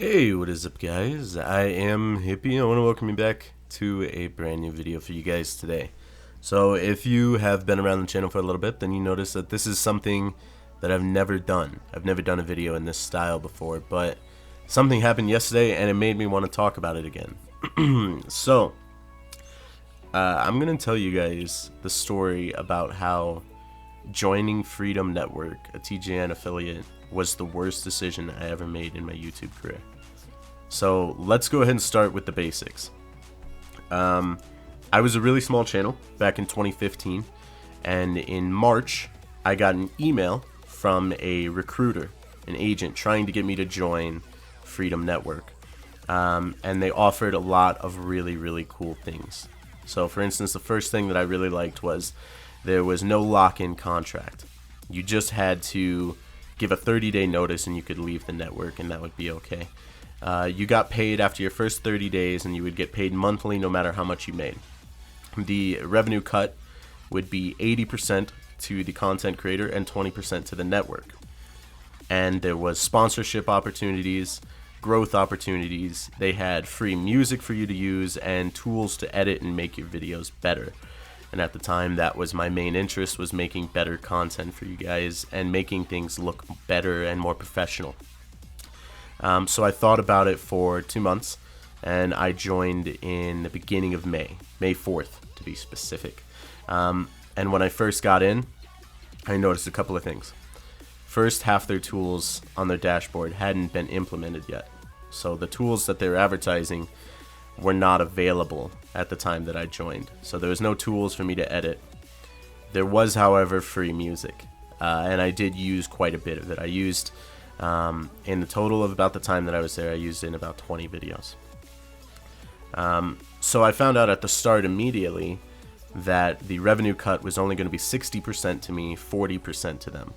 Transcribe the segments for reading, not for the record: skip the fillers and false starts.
Hey, what is up, guys? I am Hippie. I want to welcome you back to a brand new video for you guys today. So if you have been around the channel for a little bit, then you notice that this is something that I've never done. I've never done a video in this style before, but something happened yesterday and it made me want to talk about it again. I'm going to tell you guys the story about how joining Freedom Network, a TGN affiliate, was the worst decision I ever made in my YouTube career. So let's go ahead and start with the basics. I was a really small channel back in 2015, and in March I got an email from a recruiter, an agent, trying to get me to join Freedom Network. And they offered a lot of really cool things. So for instance, the first thing that I really liked was there was no lock-in contract. You just had to give a 30-day notice and you could leave the network and that would be okay. You got paid after your first 30 days and you would get paid monthly no matter how much you made. The revenue cut would be 80% to the content creator and 20% to the network. And there was sponsorship opportunities, growth opportunities. They had free music for you to use and tools to edit and make your videos better. And at the time, that was my main interest, was making better content for you guys and making things look better and more professional. So I thought about it for 2 months, and I joined in the beginning of May 4th to be specific. And when I first got in, I noticed a couple of things. First, half their tools on their dashboard hadn't been implemented yet. So the tools that they were advertising were not available at the time that I joined. So there was no tools for me to edit. There was, however, free music. And I did use quite a bit of it. I used, in the total of about the time that I was there, I used in about 20 videos. So I found out at the start immediately that the revenue cut was only going to be 60% to me, 40% to them.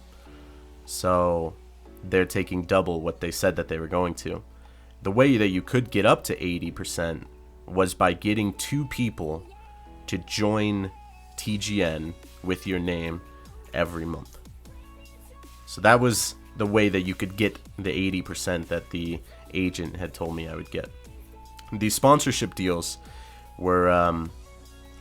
So they're taking double what they said that they were going to. The way that you could get up to 80% was by getting 2 people to join TGN with your name every month. So that was the way that you could get the 80% that the agent had told me I would get. The sponsorship deals were,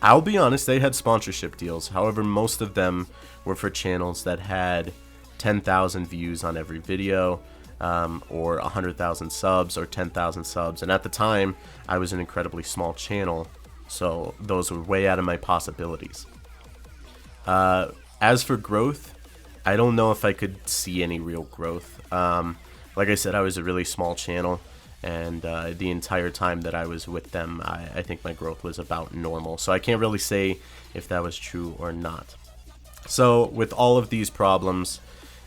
I'll be honest, they had sponsorship deals. However, most of them were for channels that had 10,000 views on every video, or 100,000 subs or 10,000 subs. And at the time, I was an incredibly small channel, so those were way out of my possibilities. As for growth, I don't know if I could see any real growth. Like I said, I was a really small channel, and the entire time that I was with them, I think my growth was about normal. So I can't really say if that was true or not. So with all of these problems,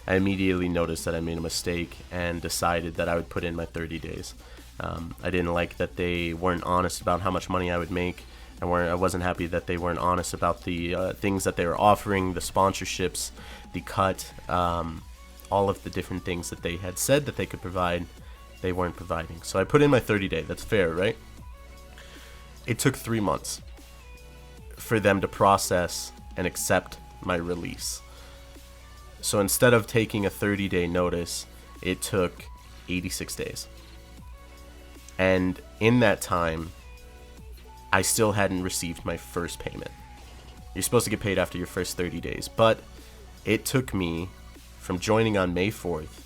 I immediately noticed that I made a mistake and decided that I would put in my 30 days. I didn't like that they weren't honest about how much money I would make. I wasn't happy that they weren't honest about the things that they were offering, the sponsorships, the cut, all of the different things that they had said that they could provide, they weren't providing. So I put in my 30-day. That's fair, right? It took 3 months for them to process and accept my release. So instead of taking a 30-day notice, it took 86 days. And in that time, I still hadn't received my first payment. You're supposed to get paid after your first 30 days, but it took me from joining on May 4th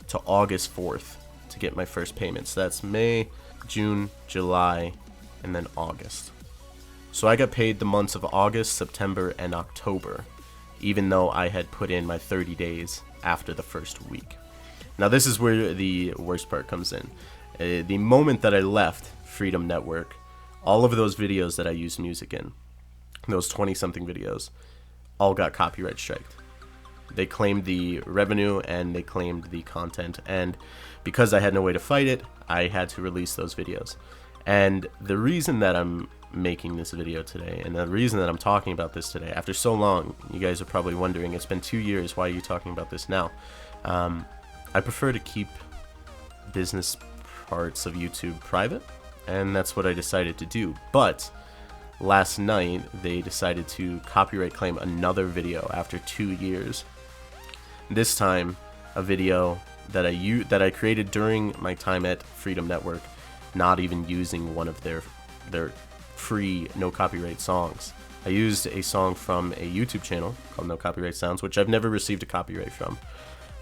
to August 4th to get my first payment. So that's May, June, July, and then August. So I got paid the months of August, September, and October, even though I had put in my 30 days after the first week. Now this is where the worst part comes in. The moment that I left Freedom Network, all of those videos that I used music in, those 20-something videos, all got copyright striked. They claimed the revenue and they claimed the content, and because I had no way to fight it, I had to release those videos. And the reason that I'm making this video today, and the reason that I'm talking about this today after so long, you guys are probably wondering, it's been 2 years, why are you talking about this now? I prefer to keep business parts of YouTube private, and that's what I decided to do. But last night they decided to copyright claim another video after 2 years. This time a video that I created during my time at Freedom Network, not even using one of their free no copyright songs. I used a song from a YouTube channel called No Copyright Sounds, which I've never received a copyright from,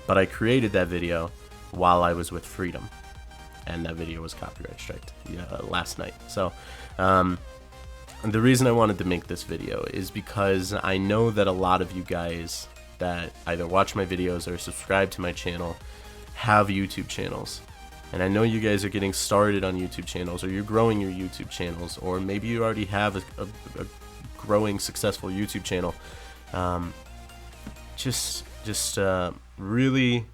but I created that video while I was with Freedom, and that video was copyright striked last night. So the reason I wanted to make this video is because I know that a lot of you guys that either watch my videos or subscribe to my channel have YouTube channels. And I know you guys are getting started on YouTube channels, or you're growing your YouTube channels, or maybe you already have a growing successful YouTube channel. Just really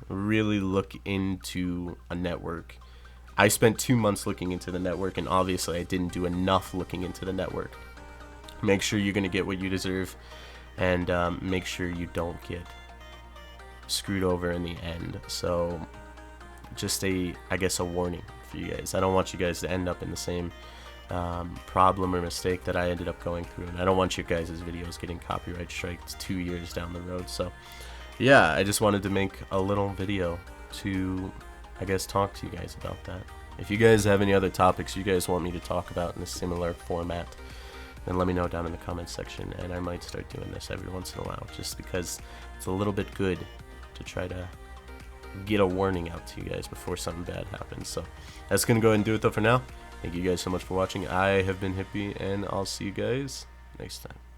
look into a network. I spent 2 months looking into the network, and obviously I didn't do enough looking into the network. Make sure you're going to get what you deserve, and make sure you don't get screwed over in the end. So just I guess a warning for you guys. I don't want you guys to end up in the same problem or mistake that I ended up going through, and I don't want you guys' videos getting copyright striked 2 years down the road. So yeah, I just wanted to make a little video to, I guess, talk to you guys about that. If you guys have any other topics you guys want me to talk about in a similar format, then let me know down in the comments section, and I might start doing this every once in a while, just because it's a little bit good to try to get a warning out to you guys before something bad happens. So that's gonna go ahead and do it though for now. Thank you guys so much for watching. I have been Hippie, and I'll see you guys next time.